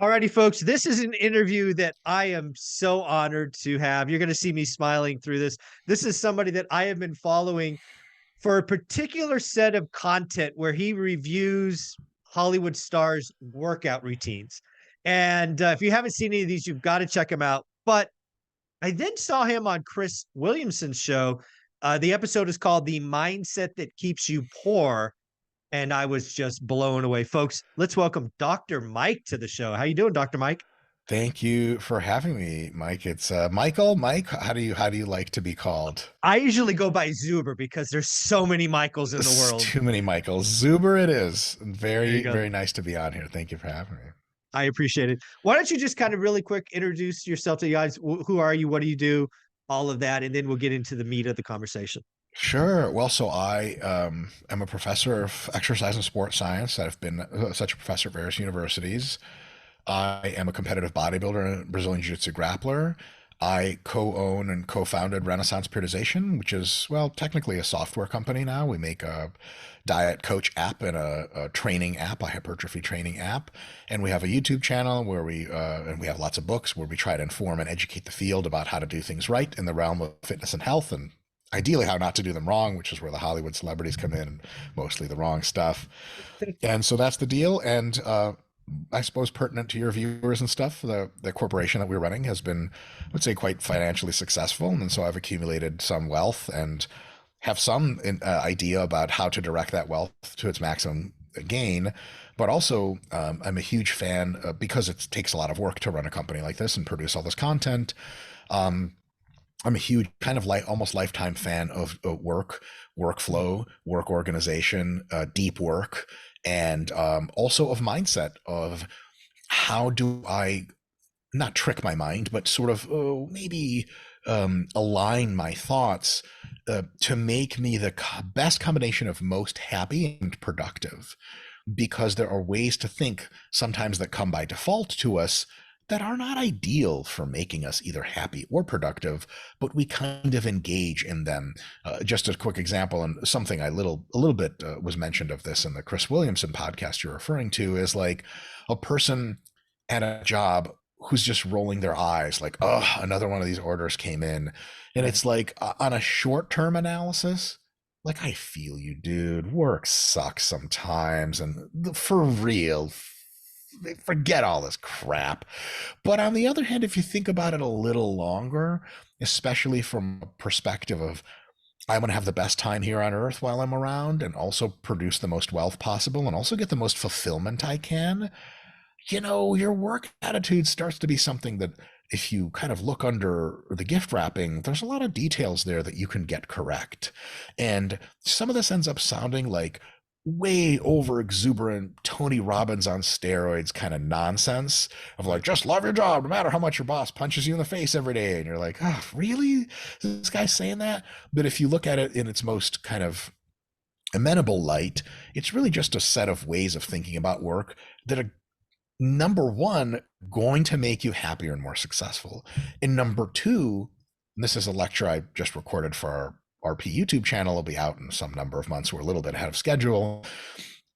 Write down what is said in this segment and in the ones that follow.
Alrighty, folks, this is an interview that I am so honored to have. You're going to see me smiling through this. This is somebody that I have been following for a particular set of content where he reviews Hollywood stars' workout routines. And if you haven't seen any of these, you've got to check him out. But I then saw him on Chris Williamson's show. The episode is called The Mindset That Keeps You Poor, and I was just blown away. Folks, let's welcome Dr. Mike to the show. How you doing, Dr. Mike? Thank you for having me, Mike. It's Michael. Mike, how do you like to be called? I usually go by Zuber because there's so many Michaels in the world. Too many Michaels. Zuber it is. There you Very, go. very nice to be on here. Thank you for having me. I appreciate it. Why don't you just kind of really quick introduce yourself to the guys? Who are you? What do you do? All of that, and then we'll get into the meat of the conversation. Sure. Well, so I am a professor of exercise and sports science. I've been such a professor at various universities. I am a competitive bodybuilder and Brazilian Jiu-Jitsu grappler. I co-own and co-founded Renaissance Periodization, which is, well, technically a software company now. We make a diet coach app and a training app, a hypertrophy training app. And we have a YouTube channel where we have lots of books where we try to inform and educate the field about how to do things right in the realm of fitness and health, and ideally how not to do them wrong, which is where the Hollywood celebrities come in, and mostly the wrong stuff. And so that's the deal. And I suppose pertinent to your viewers and stuff, the corporation that we're running has been, I would say, quite financially successful. And so I've accumulated some wealth and have some idea about how to direct that wealth to its maximum gain. But also, I'm a huge fan because it takes a lot of work to run a company like this and produce all this content. I'm a huge kind of like almost lifetime fan of workflow, work organization, deep work, and also of mindset of how do I not trick my mind, but sort of maybe align my thoughts to make me the best combination of most happy and productive. Because there are ways to think sometimes that come by default to us that are not ideal for making us either happy or productive, but we kind of engage in them. Just a quick example, and something a little bit was mentioned of this in the Chris Williamson podcast you're referring to, is like a person at a job who's just rolling their eyes like, oh, another one of these orders came in. And it's like on a short-term analysis, like, I feel you, dude. Work sucks sometimes, and for real, forget all this crap. But on the other hand, if you think about it a little longer, especially from a perspective of I want to have the best time here on earth while I'm around and also produce the most wealth possible and also get the most fulfillment I can, your work attitude starts to be something that if you kind of look under the gift wrapping, there's a lot of details there that you can get correct. And some of this ends up sounding like way over exuberant Tony Robbins on steroids kind of nonsense of like, just love your job no matter how much your boss punches you in the face every day. And you're like, oh, really? Is this guy saying that? But if you look at it in its most kind of amenable light, it's really just a set of ways of thinking about work that are, number one, going to make you happier and more successful. And number two, and this is a lecture I just recorded for our RP YouTube channel, will be out in some number of months. We're a little bit ahead of schedule.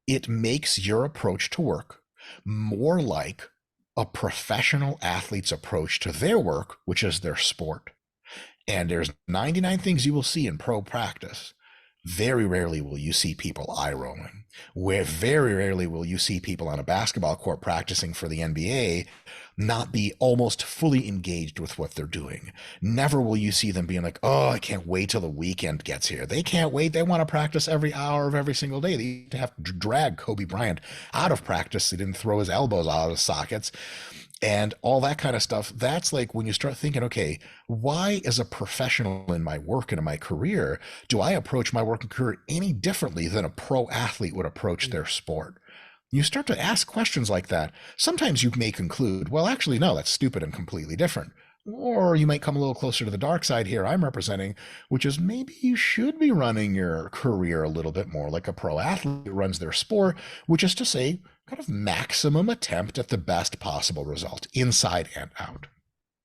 It makes your approach to work more like a professional athlete's approach to their work, which is their sport. And there's 99 things you will see in pro practice. Very rarely will you see people eye rolling. Where very rarely will you see people on a basketball court practicing for the NBA not be almost fully engaged with what they're doing. Never will you see them being like, oh, I can't wait till the weekend gets here. They can't wait. They want to practice every hour of every single day. They used to have to drag Kobe Bryant out of practice. He didn't throw his elbows out of his sockets and all that kind of stuff. That's like when you start thinking, okay, why as a professional in my work and in my career do I approach my work and career any differently than a pro athlete would approach their sport? You start to ask questions like that. Sometimes you may conclude, well, actually, no, that's stupid and completely different. Or you might come a little closer to the dark side here I'm representing, which is maybe you should be running your career a little bit more like a pro athlete runs their sport, which is to say, kind of maximum attempt at the best possible result, inside and out.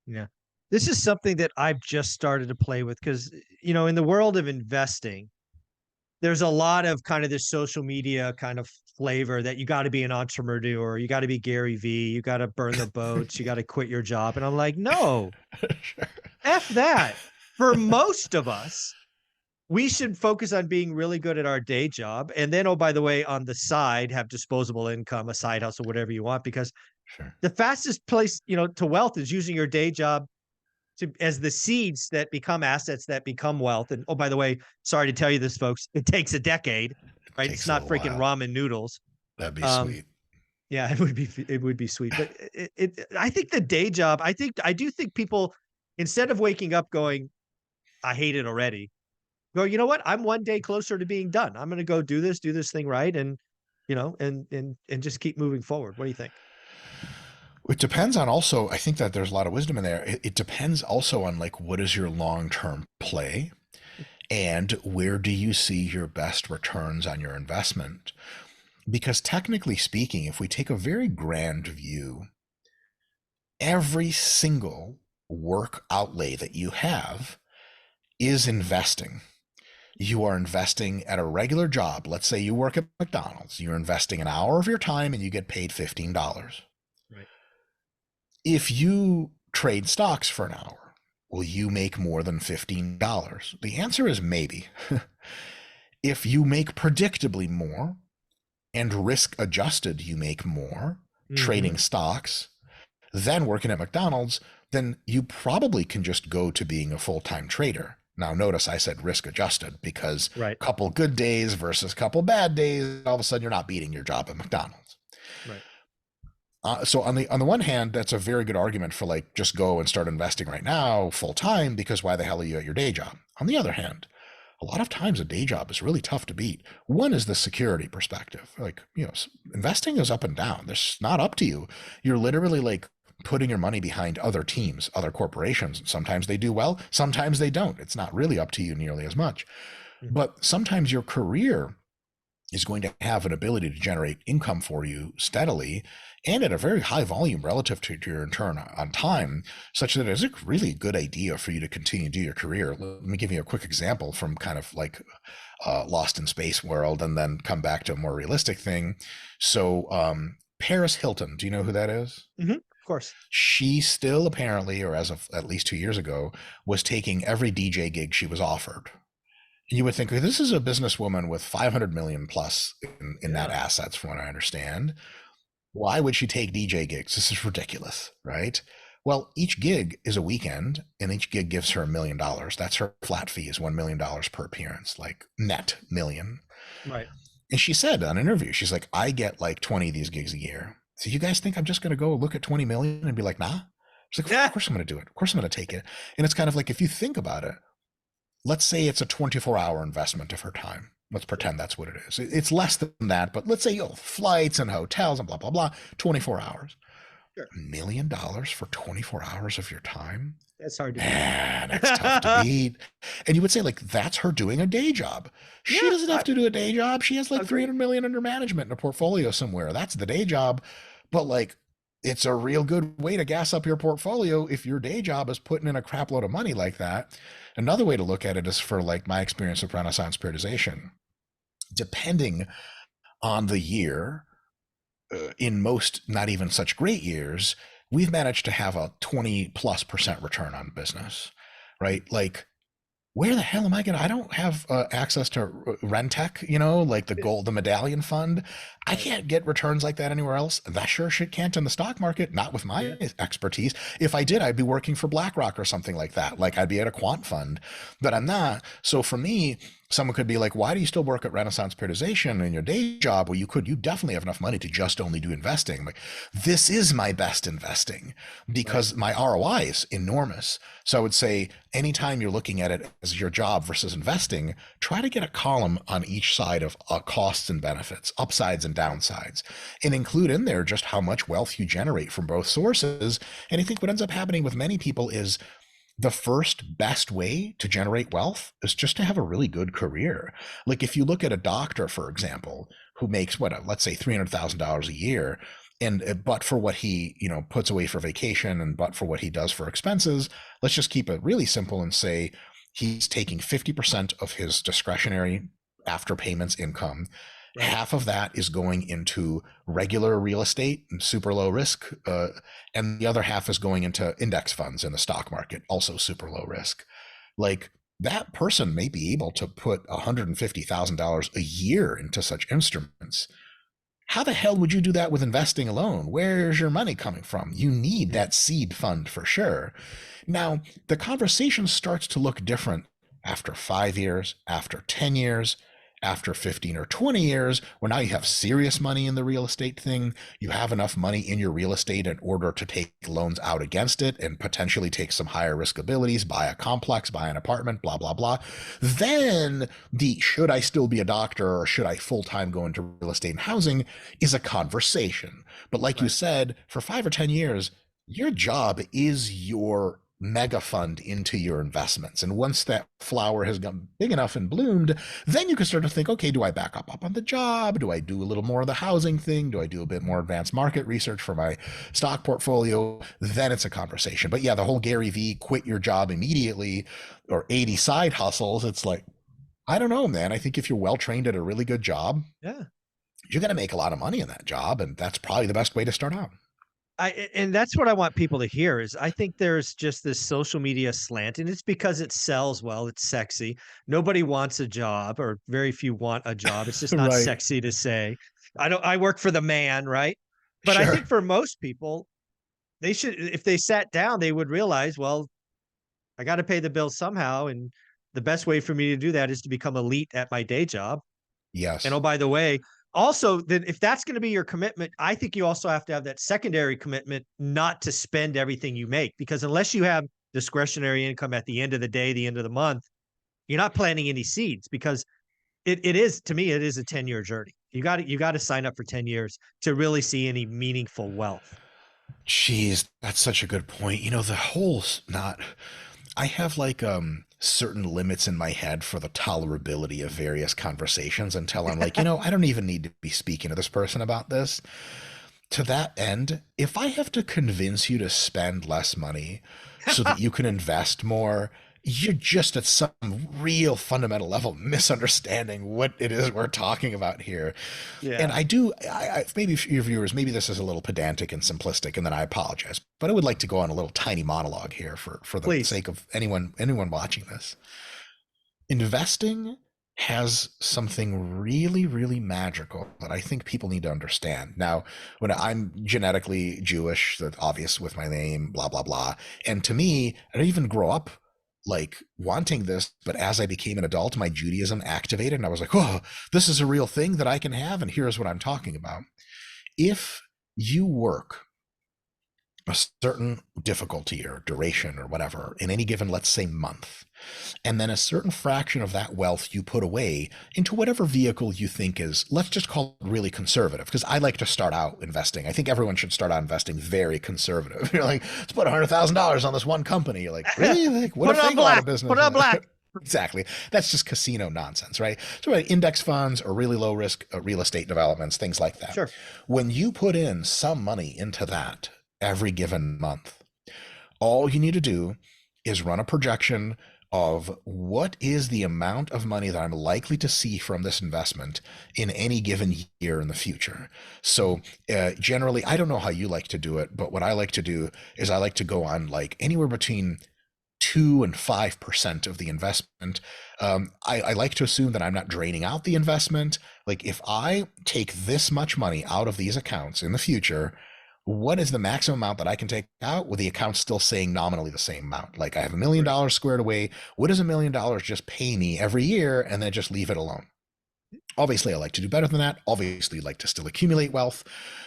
Yeah. This is something that I've just started to play with because, in the world of investing, there's a lot of kind of this social media kind of flavor that you got to be an entrepreneur, you got to be Gary V, you got to burn the boats, you got to quit your job. And I'm like, no, Sure. F that. For most of us, we should focus on being really good at our day job. And then, oh, by the way, on the side, have disposable income, a side hustle, whatever you want, because Sure. the fastest place, to wealth is using your day job as the seeds that become assets that become wealth. And oh, by the way, sorry to tell you this, folks, it takes a decade, It right? It's takes a not little freaking while. ramen noodles. That'd be Um, sweet. yeah, it would be sweet. But I think the day job, I do think people, instead of waking up going, I hate it already, go, you know what? I'm one day closer to being done. I'm gonna go do this thing right, and and just keep moving forward. What do you think? It depends on also, I think that there's a lot of wisdom in there. It depends also on like what is your long-term play and where do you see your best returns on your investment? Because technically speaking, if we take a very grand view, every single work outlay that you have is investing. You are investing at a regular job. Let's say you work at McDonald's. You're investing an hour of your time and you get paid $15. Right. If you trade stocks for an hour, will you make more than $15? The answer is maybe. If you make predictably more and risk adjusted, you make more trading Mhm. stocks than working at McDonald's, then you probably can just go to being a full-time trader. Now, notice I said risk adjusted because Right. couple good days versus couple bad days, all of a sudden you're not beating your job at McDonald's. Right. So on the one hand, that's a very good argument for like just go and start investing right now full time because why the hell are you at your day job? On the other hand, a lot of times a day job is really tough to beat. One is the security perspective. Like, investing is up and down. It's not up to you. You're literally like putting your money behind other teams, other corporations. Sometimes they do well, sometimes they don't. It's not really up to you nearly as much. Mhm. But sometimes your career is going to have an ability to generate income for you steadily and at a very high volume relative to your return on time, such that it's a really good idea for you to continue to do your career. Let me give you a quick example from kind of like Lost in Space world and then come back to a more realistic thing. So Paris Hilton, do you know who that is? Mhm. Of course. She still apparently, or as of at least 2 years ago, was taking every DJ gig she was offered. You would think this is a businesswoman with 500 million plus in net Yeah. assets, from what I understand. Why would she take DJ gigs? This is ridiculous, right? Well, each gig is a weekend, and each gig gives her $1 million. That's her flat fee, is $1 million per appearance, like net million. Right. And she said on an interview, she's like, I get like 20 of these gigs a year. So you guys think I'm just going to go look at 20 million and be like, nah? She's like, of Yeah. course I'm going to do it. Of course I'm going to take it. And it's kind of like, if you think about it, let's say it's a 24-hour investment of her time. Let's pretend that's what it is. It's less than that, but let's say flights and hotels and blah, blah, blah, 24 hours. Sure. $1 million for 24 hours of your time? That's hard to beat. Man, that's tough to beat. And you would say, like, that's her doing a day job. She Yeah. doesn't have to do a day job. She has like Agree. 300 million under management in a portfolio somewhere. That's the day job. But like, it's a real good way to gas up your portfolio if your day job is putting in a crap load of money like that. Another way to look at it is for like my experience with Renaissance periodization. Depending on the year, in most not even such great years, we've managed to have a 20+% return on business, right? Like, where the hell am I I don't have access to Rentec, like the medallion fund. I can't get returns like that anywhere else. That sure shit can't in the stock market, not with my expertise. If I did, I'd be working for BlackRock or something like that. Like I'd be at a quant fund, but I'm not. So for me, someone could be like, why do you still work at Renaissance periodization in your day job? Well, you definitely have enough money to just only do investing. Like, this is my best investing because my ROI is enormous. So I would say anytime you're looking at it as your job versus investing, try to get a column on each side of costs and benefits, upsides and downsides, and include in there just how much wealth you generate from both sources. And I think what ends up happening with many people is the first best way to generate wealth is just to have a really good career. Like if you look at a doctor, for example, who makes let's say $300,000 a year, and but for what he puts away for vacation and but for what he does for expenses, let's just keep it really simple and say he's taking 50% of his discretionary after payments income. Right. Half of that is going into regular real estate and super low risk, and the other half is going into index funds in the stock market, also super low risk. Like, that person may be able to put $150,000 a year into such instruments. How the hell would you do that with investing alone? Where's your money coming from? You need Yeah. that seed fund for sure. Now, the conversation starts to look different after 5 years, after 10 years, after 15 or 20 years, where now you have serious money in the real estate thing. You have enough money in your real estate in order to take loans out against it and potentially take some higher risk abilities, buy a complex, buy an apartment, blah, blah, blah. Then the should I still be a doctor or should I full time go into real estate and housing is a conversation. But like you Right. said, for 5 or 10 years, your job is your mega fund into your investments. And once that flower has gotten big enough and bloomed, then you can start to think, okay, do I back up on the job? Do I do a little more of the housing thing? Do I do a bit more advanced market research for my stock portfolio? Then it's a conversation. But yeah, the whole Gary V quit your job immediately or 80 side hustles, it's like, I don't know, man. I think if you're well trained at a really good job, Yeah. you're going to make a lot of money in that job. And that's probably the best way to start out. And that's what I want people to hear is I think there's just this social media slant, and it's because it sells well, it's sexy. Nobody wants a job, or very few want a job. It's just not Right. sexy to say. I work for the man, right? But I Sure. think for most people, they should if they sat down, they would realize, well, I gotta pay the bills somehow, and the best way for me to do that is to become elite at my day job. And, oh, Yes. by the way, also, then if that's gonna be your commitment, I think you also have to have that secondary commitment not to spend everything you make, because unless you have discretionary income at the end of the day, the end of the month, you're not planting any seeds because it is to me, it is a 10-year journey. You gotta sign up for 10 years to really see any meaningful wealth. Jeez, that's such a good point. The whole not I have like certain limits in my head for the tolerability of various conversations until I'm like, I don't even need to be speaking to this person about this. To that end, if I have to convince you to spend less money so that you can invest more, you're just at some real fundamental level misunderstanding what it is we're talking about here. And Yeah, maybe for your viewers, maybe this is a little pedantic and simplistic, and then I apologize. But I would like to go on a little tiny monologue here for the please. sake of anyone watching this. Investing has something really, really magical that I think people need to understand. Now, when I'm genetically Jewish, that's obvious with my name, blah, blah, blah. And to me, I didn't even grow up like wanting this, but as I became an adult, my Judaism activated and I was like, oh, this is a real thing that I can have. And here's what I'm talking about. If you work a certain difficulty or duration or whatever in any given, let's say, month, and then a certain fraction of that wealth you put away into whatever vehicle you think is, let's just call it really conservative, because I like to start out investing. I think everyone should start out investing very conservative. You're like, let's put $100,000 on this one company. You're like, really? Like, what Put if it they on go out black. of Put business? it on black. Exactly. That's just casino nonsense, right? So, right, index funds or really low risk real estate developments, things like that. Sure. When you put in some money into that every given month, all you need to do is run a projection of what is the amount of money that I'm likely to see from this investment in any given year in the future. So generally, I don't know how you like to do it, but what I like to do is I like to go on like anywhere between 2 and 5% of the investment. I like to assume that I'm not draining out the investment. Like if I take this much money out of these accounts in the future, what is the maximum amount that I can take out with the account still saying nominally the same amount? Like I have $1 million Right. squared away. What does $1 million just pay me every year and then just leave it alone? Obviously, I like to do better than that. Obviously, like to still accumulate wealth.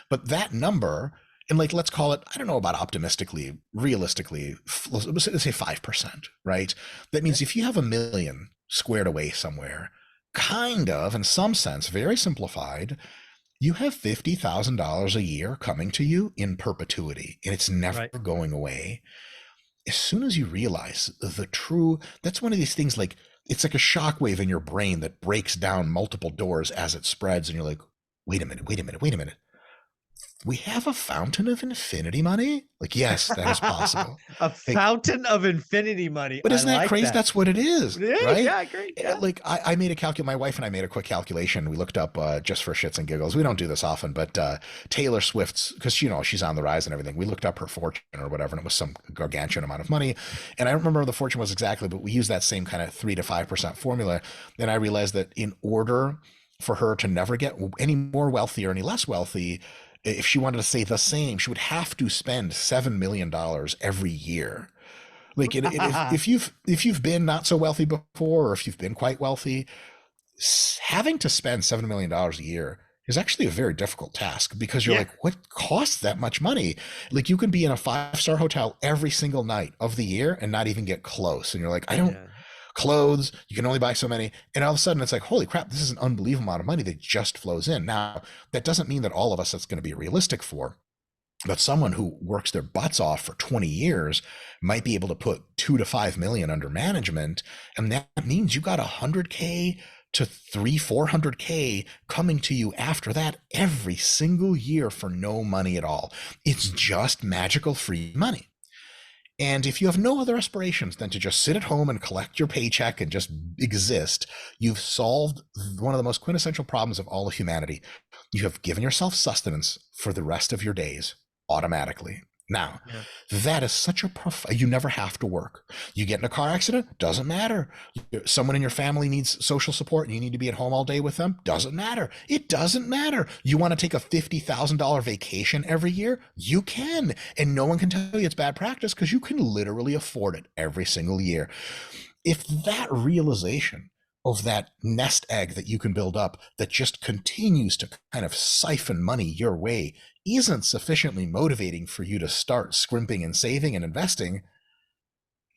But that number, and like, let's call it, I don't know about optimistically, realistically, let's say 5%, right? That Okay. means if you have 1 million squared away somewhere, kind of, in some sense, very simplified, you have $50,000 a year coming to you in perpetuity, and it's never Right. going away. As soon as you realize the true, that's one of these things like it's like a shockwave in your brain that breaks down multiple doors as it spreads, and you're like, wait a minute, wait a minute, wait a minute. we have a fountain of infinity money? Like, yes, that is possible. A Like, fountain of infinity money. but I isn't that like crazy? that. That's what it is, It is, right? yeah, great, yeah. Like I made a my wife and I made a quick calculation. We looked up just for shits and giggles. We don't do this often, but Taylor Swift's, because you know she's on the rise and everything. We looked up her fortune or whatever, and it was some gargantuan amount of money. And I don't remember what the fortune was exactly, but we used that same kind of 3 to 5% formula. And I realized that in order for her to never get any more wealthy or any less wealthy, if she wanted to stay the same, she would have to spend $7 million every year. Like if you've been not so wealthy before, or if you've been quite wealthy, having to spend $7 million a year is actually a very difficult task, because you're Yeah. like, what costs that much money? Like you can be in a 5-star hotel every single night of the year and not even get close. And you're like, I don't, Yeah. clothes, you can only buy so many. And all of a sudden it's like, holy crap, this is an unbelievable amount of money that just flows in. Now, that doesn't mean that all of us that's going to be realistic for. But someone who works their butts off for 20 years might be able to put 2 to 5 million under management. And that means you got 100K to 400K coming to you after that every single year for no money at all. It's just magical free money. And if you have no other aspirations than to just sit at home and collect your paycheck and just exist, you've solved one of the most quintessential problems of all of humanity. You have given yourself sustenance for the rest of your days automatically. Now, Yeah. that is such a you never have to work. You get in a car accident, doesn't matter. Someone in your family needs social support and you need to be at home all day with them, doesn't matter. It doesn't matter. You want to take a $50,000 vacation every year? You can. And no one can tell you it's bad practice, because you can literally afford it every single year. If that realization of that nest egg that you can build up that just continues to kind of siphon money your way isn't sufficiently motivating for you to start scrimping and saving and investing,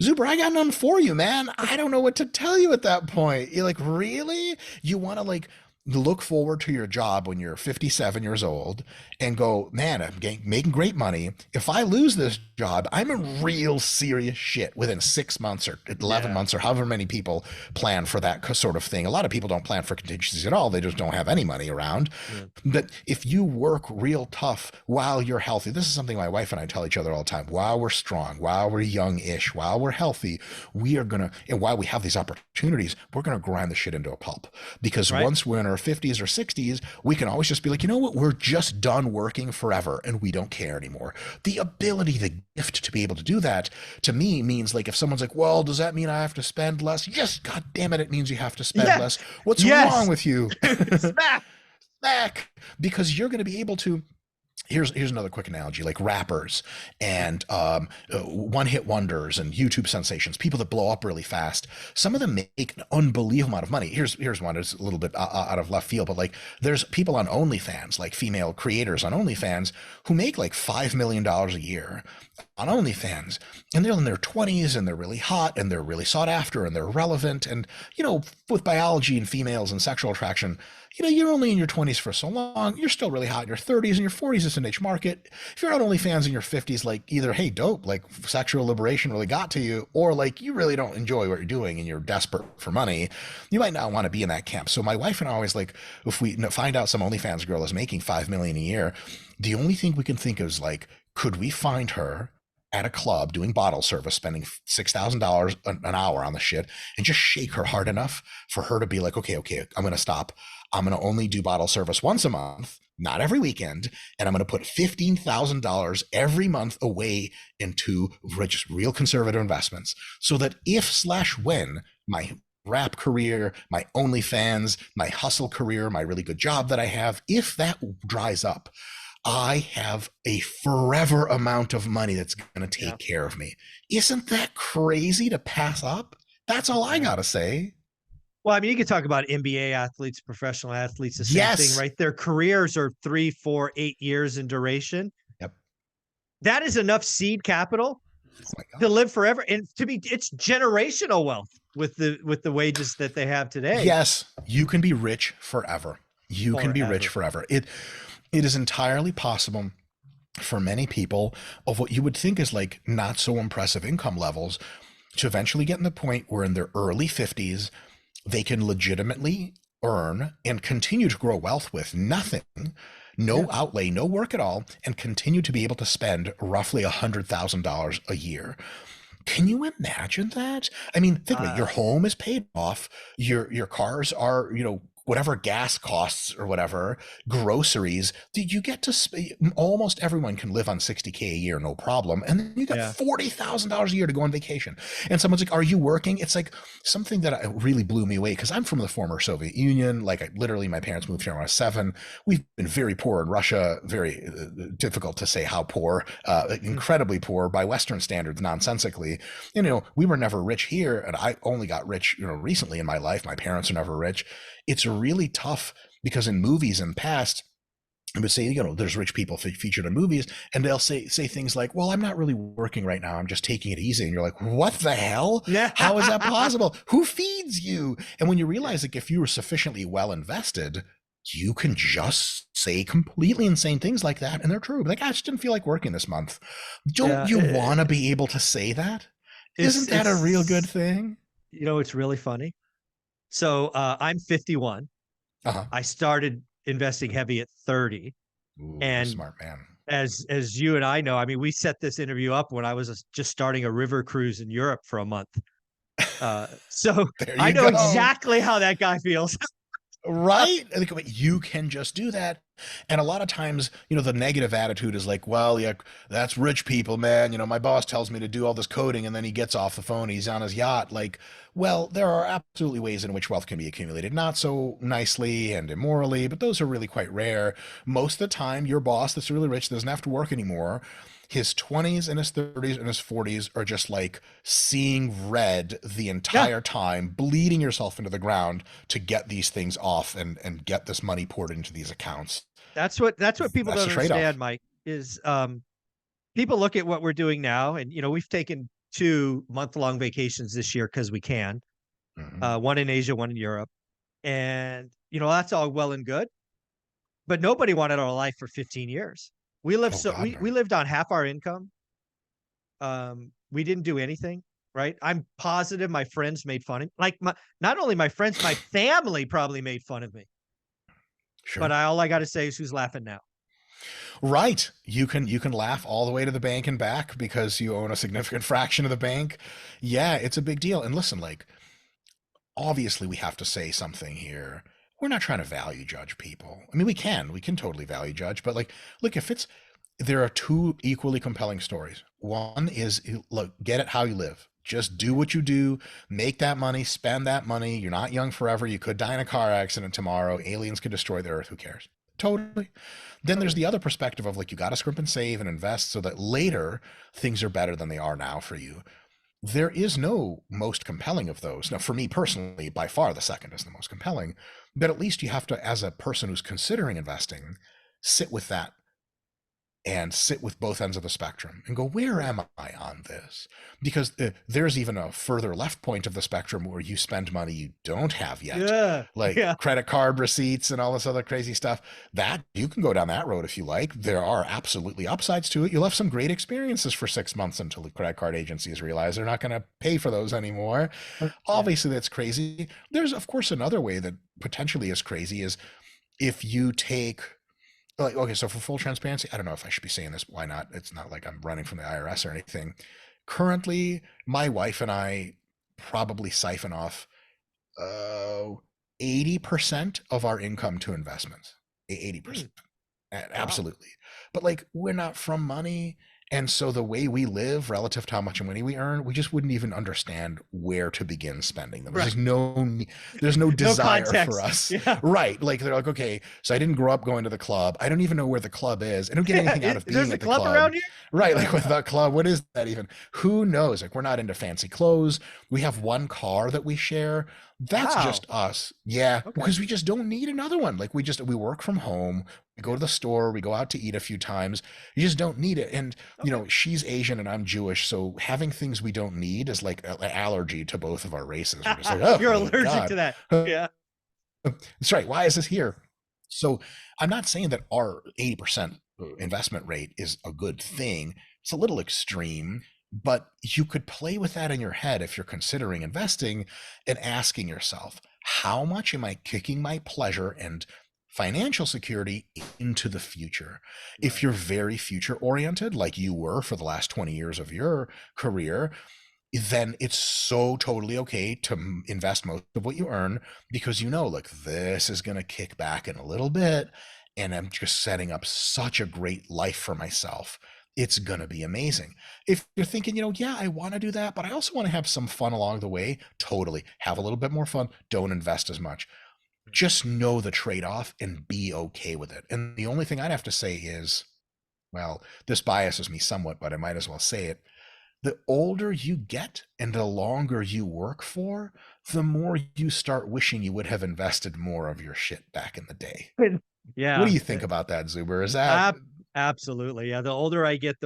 Zuber, I got nothing for you, man. I don't know what to tell you at that point. You're like, really? You want to like look forward to your job when you're 57 years old and go, man, I'm making great money. If I lose this job, I'm in real serious shit within 6 months or 11 months or however many people plan for that sort of thing. A lot of people don't plan for contingencies at all. They just don't have any money around. Yeah. But if you work real tough while you're healthy, this is something my wife and I tell each other all the time. While we're strong, while we're young-ish, while we're healthy, we are going to, and while we have these opportunities, we're going to grind the shit into a pulp. Because once we're in our 50s or 60s, we can always just be like, you know what? We're just done working forever and we don't care anymore. The ability, the gift to be able to do that, to me means like if someone's like, well, does that mean I have to spend less? Yes, God damn it, it means you have to spend less. What's wrong with you? Smack. Back, because you're going to be able to. Here's another quick analogy, like rappers and one-hit wonders and YouTube sensations, people that blow up really fast. Some of them make an unbelievable amount of money. Here's one. It's a little bit out of left field, but like there's people on OnlyFans, like female creators on OnlyFans, who make like $5 million a year on OnlyFans, and they're in their 20s and they're really hot and they're really sought after and they're relevant. And you know, with biology and females and sexual attraction, you know, you're only in your 20s for so long. You're still really hot in your 30s, and your 40s is a niche market. If you're on OnlyFans in your 50s, like either, hey, dope, like sexual liberation really got to you, or like you really don't enjoy what you're doing and you're desperate for money, you might not want to be in that camp. So my wife and I always like, if we find out some OnlyFans girl is making $5 million a year, the only thing we can think of is like, could we find her at a club doing bottle service, spending $6,000 an hour on the shit, and just shake her hard enough for her to be like, okay, I'm going to stop. I'm going to only do bottle service once a month, not every weekend. And I'm going to put $15,000 every month away into just real conservative investments, so that if/when my rap career, my OnlyFans, my hustle career, my really good job that I have, if that dries up, I have a forever amount of money that's going to take care of me. Isn't that crazy to pass up? That's all I got to say. Well, I mean, you could talk about NBA athletes, professional athletes, the same thing, right? Their careers are 3, 4, 8 years in duration. Yep. That is enough seed capital to live forever, and it's generational wealth with the wages that they have today. Yes, you can be rich forever. You can be rich forever. It is entirely possible for many people of what you would think is like not so impressive income levels to eventually get in the point where in their early 50s, they can legitimately earn and continue to grow wealth with nothing, no Yeah. outlay, no work at all, and continue to be able to spend roughly $100,000 a year. Can you imagine that? I mean, think about it. Your Uh, home is paid off. Your cars are, whatever gas costs or whatever, groceries. Did you get to almost everyone can live on 60K a year, no problem. And then you got yeah. $40,000 a year to go on vacation. And someone's like, "Are you working?" It's like something that really blew me away because I'm from the former Soviet Union. Like, literally, my parents moved here when I was 7. We've been very poor in Russia, very difficult to say how poor, Mm. incredibly poor by Western standards, nonsensically. We were never rich here, and I only got rich, recently in my life. My parents are never rich. It's really tough because in movies in the past, I would say, there's rich people featured in movies, and they'll say things like, "Well, I'm not really working right now. I'm just taking it easy." And you're like, "What the hell? Yeah. How is that possible? Who feeds you?" And when you realize, like, if you were sufficiently well invested, you can just say completely insane things like that, and they're true. Like, "I just didn't feel like working this month." Don't Yeah. you want to be able to say that? It's Isn't that a real good it's thing? it's really funny. So I'm 51. Uh-huh. I started investing heavy at 30. Ooh, And smart man. as you and I know, I mean, we set this interview up when I was just starting a river cruise in Europe for a month. So There I you know go. exactly how that guy feels. Right? You can just do that. And a lot of times, the negative attitude is like, "Well, yeah, that's rich people, man. My boss tells me to do all this coding and then he gets off the phone, he's on his yacht." Like, well, there are absolutely ways in which wealth can be accumulated, not so nicely and immorally, but those are really quite rare. Most of the time, your boss that's really rich doesn't have to work anymore. His 20s and his 30s and his 40s are just like seeing red the Yeah, entire time, bleeding yourself into the ground to get these things off and get this money poured into these accounts. that's what people That's don't the trade-off. understand, Mike, is people look at what we're doing now, and we've taken 2 month-long vacations this year because we can. Hmm. One in Asia, one in Europe. And that's all well and good, but nobody wanted our life for 15 years. We lived Oh so God, we no. we lived on half our income. We didn't do anything, right? I'm positive my friends made fun of like, not only my friends, my family probably made fun of me, but Sure. all I gotta say is who's laughing now? Right. You can laugh all the way to the bank and back because you own a significant fraction of the bank. Yeah, it's a big deal. And listen, like, obviously we have to say something here. We're not trying to value judge people. I mean, we can totally value judge, but like, look, there are two equally compelling stories. One is, look, get it how you live. Just do what you do, make that money, spend that money. You're not young forever. You could die in a car accident tomorrow. Aliens could destroy the earth. Who cares? Totally. Then there's Totally. the other perspective of, like, you got to scrimp and save and invest so that later things are better than they are now for you. There is no most compelling of those. Now, for me personally, by far the second is the most compelling, but at least you have to, as a person who's considering investing, sit with that and sit with both ends of the spectrum and go, where am I on this? Because there's even a further left point of the spectrum where you spend money you don't have yet, Yeah, like yeah. credit card receipts and all this other crazy stuff. That you can go down that road if you like. There are absolutely upsides to it. You'll have some great experiences for 6 months until the credit card agencies realize they're not going to pay for those anymore. Yeah. Obviously, that's crazy. There's, of course, another way that potentially is crazy is if you take, like, okay, so for full transparency, I don't know if I should be saying this. Why not? It's not like I'm running from the IRS or anything. Currently, my wife and I probably siphon off uh, 80% of our income to investments. Hmm, 80%. wow. Absolutely. But like, we're not from money. And so the way we live relative to how much money we earn, we just wouldn't even understand where to begin spending them. Right. There's no No desire for context. us. Yeah. Right. Like, they're like, okay, so I didn't grow up going to the club. I don't even know where the club is. I don't get anything out of There's being a at the club around club. here? Right. Like, with the club, what is that even? Who knows? Like, we're not into fancy clothes. We have one car that we share. That's Wow. just us. Yeah. Okay. Because we just don't need another one. Like, we work from home. We go Yeah. to the store, we go out to eat a few times. You just don't need it. And, Okay. she's Asian and I'm Jewish. So having things we don't need is like an allergy to both of our races. We're just like, oh You're my allergic to God. that. Yeah. That's right. Why is this here? So I'm not saying that our 80% investment rate is a good thing. It's a little extreme, but you could play with that in your head if you're considering investing and asking yourself, how much am I kicking my pleasure and financial security into the future. If Right. you're very future oriented, like you were for the last 20 years of your career, then it's so totally okay to invest most of what you earn because you know, like, this is going to kick back in a little bit and I'm just setting up such a great life for myself. It's going to be amazing. If you're thinking, yeah, I want to do that, but I also want to have some fun along the way, totally have a little bit more fun. Don't invest as much. Just know the trade off and be okay with it. And the only thing I'd have to say is, well, this biases me somewhat, but I might as well say it. The older you get and the longer you work for, the more you start wishing you would have invested more of your shit back in the day. What do Yeah. you think about that, Zuber? Is that Ab Absolutely. Yeah, the older I get,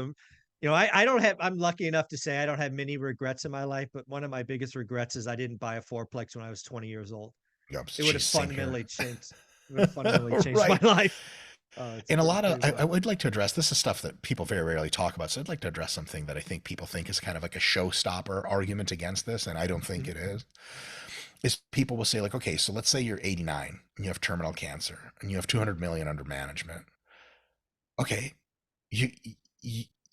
I don't have I'm lucky enough to say I don't have many regrets in my life, but one of my biggest regrets is I didn't buy a fourplex when I was 20 years old. yep, It would have she's same here. fundamentally changed it would have fundamentally changed my Right. life. It's And a lot of, pretty I wild. would like to address, this is stuff that people very rarely talk about. So I'd like to address something that I think people think is kind of like a showstopper argument against this. And I don't think Mhm. it is people will say, like, okay, so let's say you're 89 and you have terminal cancer and you have 200 million under management. Okay, you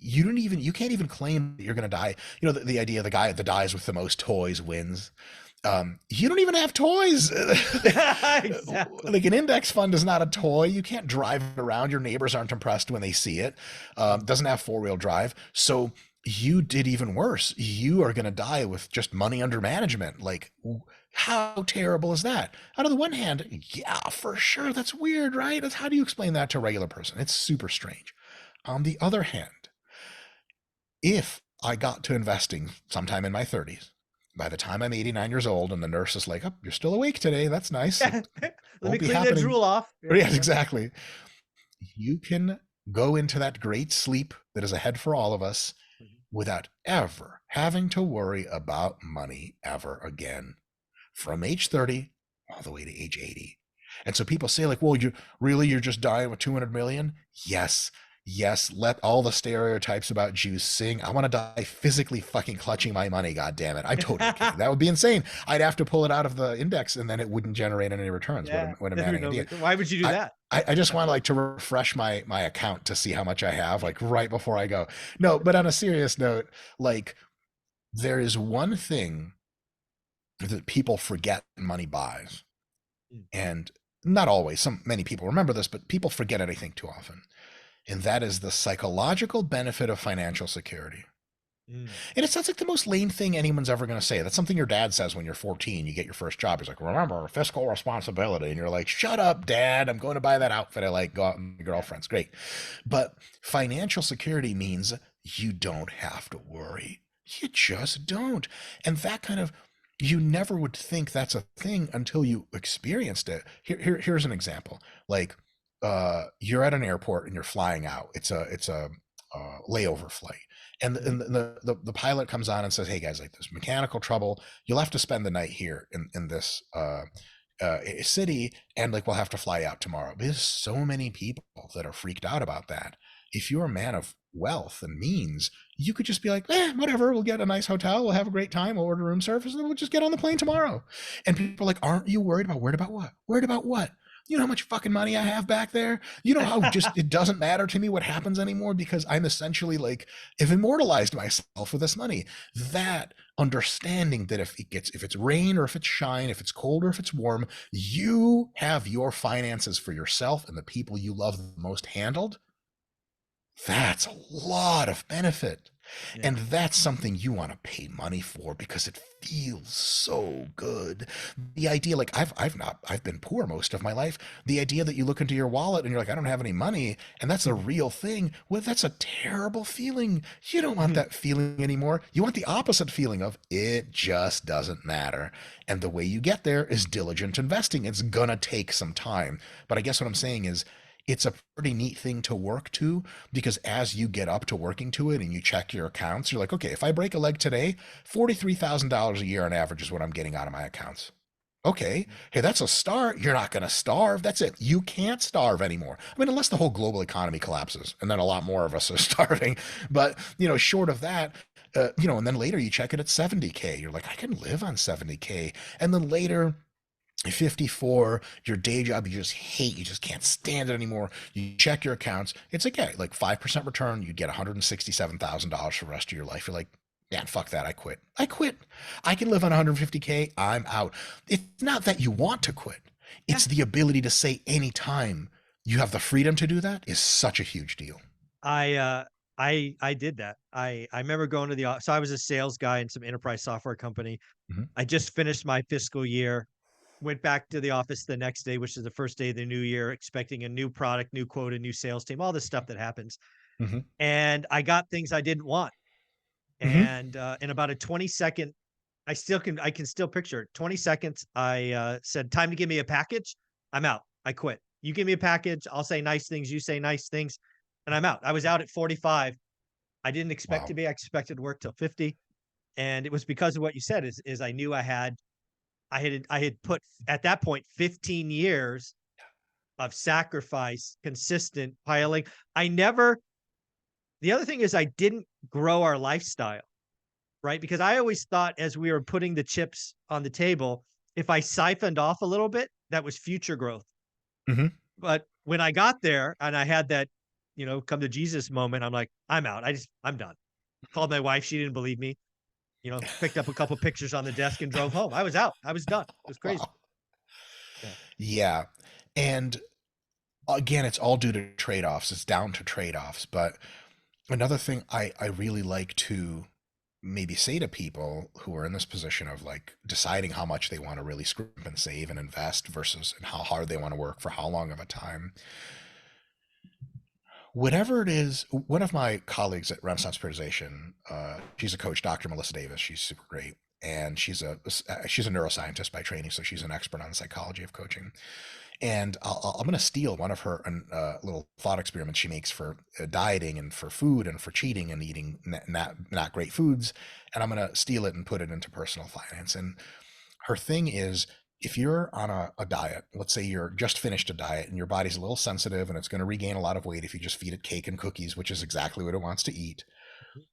you don't even, you can't even claim that you're going to die. The idea, the guy that dies with the most toys wins. You don't even have toys. Exactly. Like, an index fund is not a toy. You can't drive it around. Your neighbors aren't impressed when they see it. Mhm. Doesn't have four-wheel drive. So you did even worse. You are going to die with just money under management. Like, how terrible is that? Out of the one hand, yeah, for sure, that's weird, right? How do you explain that to a regular person? It's super strange. On the other hand, if I got to investing sometime in my 30s, by the time I'm 89 years old and the nurse is like, oh, you're still awake today, that's nice, it Yeah. Let me won't be clean that happening. drool off. Yeah, Yes, yeah. exactly. You can go into that great sleep that is ahead for all of us Mhm. without ever having to worry about money ever again, from age 30 all the way to age 80. And so people say, like, well, you're just dying with 200 million. Yes, yes, let all the stereotypes about Jews sing. I want to die physically fucking clutching my money. God damn it. I'm totally kidding. That would be insane. I'd have to pull it out of the index and then it wouldn't generate any returns. Yeah. What a There's maddening no idea. reason. Why would you do I, that? I just want to, like, to refresh my account to see how much I have, like, right before I go. No, but on a serious note, like, there is one thing that people forget money buys, Mm, and not always, many people remember this, but people forget it, I think, too often, and that is the psychological benefit of financial security. mm. And it sounds like the most lame thing anyone's ever going to say. That's something your dad says when you're 14, you get your first job. He's like, remember, fiscal responsibility. And you're like, shut up, dad, I'm going to buy that outfit I like, go out with my Yeah. girlfriends. Great. But financial security means you don't have to worry. You just don't. And that kind of, you never would think that's a thing until you experienced it. Here's an example. Like, you're at an airport and you're flying out. It's a layover flight, and, Mhm. the pilot comes on and says, hey guys, like, there's mechanical trouble, you'll have to spend the night here in this city, and, like, we'll have to fly out tomorrow. There's so many people that are freaked out about that. If you're a man of wealth and means, you could just be like, whatever, we'll get a nice hotel, we'll have a great time, we'll order room service, and then we'll just get on the plane tomorrow. And people are like, aren't you worried about what? Worried about what? You know how much fucking money I have back there? You know how just it doesn't matter to me what happens anymore because I'm essentially, like, have immortalized myself with this money. That understanding that if it's rain or if it's shine, if it's cold or if it's warm, you have your finances for yourself and the people you love the most handled. That's a lot of benefit. Yeah. And that's something you want to pay money for because it feels so good. The idea, like, I've been poor most of my life. The idea that you look into your wallet and you're like, I don't have any money, and that's a Mhm. real thing. Well, that's a terrible feeling. You don't want Mhm. that feeling anymore. You want the opposite feeling of it just doesn't matter. And the way you get there is diligent investing. It's gonna take some time. But I guess what I'm saying is it's a pretty neat thing to work to, because as you get up to working to it and you check your accounts, you're like, okay, if I break a leg today, $43,000 a year on average is what I'm getting out of my accounts. Okay, hey, that's a start. You're not going to starve. That's it. You can't starve anymore. I mean, unless the whole global economy collapses, and then a lot more of us are starving. But, short of that, and then later you check it at 70K. You're like, I can live on 70K. And then later, 54, your day job you just hate, you just can't stand it anymore. You check your accounts, it's like, yeah, like 5% return, you get $167,000 for the rest of your life. You're like, man, fuck that, I quit. I quit. I can live on 150K, I'm out. It's not that you want to quit, Yeah. it's the ability to say anytime you have the freedom to do that is such a huge deal. I did that. I remember going to the so I was a sales guy in some enterprise software company. Mm-hmm. I just finished my fiscal year, went back to the office the next day, which is the first day of the new year, expecting a new product, new quota, new sales team, all this stuff that happens. Mm-hmm. And I got things I didn't want. Mm-hmm. And in about a 20-second, I can still picture it. 20 seconds, I said, time to give me a package. I'm out. I quit. You give me a package, I'll say nice things, you say nice things, and I'm out. I was out at 45. I didn't expect to Wow. be. I expected to work till 50. And it was because of what you said is I knew I had put at that point 15 years of sacrifice, consistent piling. I never The other thing is I didn't grow our lifestyle, right? Because I always thought as we were putting the chips on the table, if I siphoned off a little bit, that was future growth. Mm-hmm. But when I got there and I had that, come to Jesus moment, I'm like, I'm out. I'm done. Called my wife. She didn't believe me. Picked up a couple pictures on the desk and drove home. I was out. I was done. It was crazy. Wow. Yeah. Yeah. And again, it's all due to trade-offs. It's down to trade-offs. But another thing I really like to maybe say to people who are in this position of like deciding how much they want to really scrimp and save and invest versus and how hard they want to work for how long of a time. Whatever it is, one of my colleagues at Renaissance Periodization, she's a coach, Dr. Melissa Davis. She's super great. And she's a neuroscientist by training, so she's an expert on the psychology of coaching. And I'm going to steal one of her little thought experiments she makes for dieting and for food and for cheating and eating not great foods. And I'm going to steal it and put it into personal finance. And her thing is, if you're on a diet, let's say you're just finished a diet and your body's a little sensitive and it's going to regain a lot of weight if you just feed it cake and cookies, which is exactly what it wants to eat,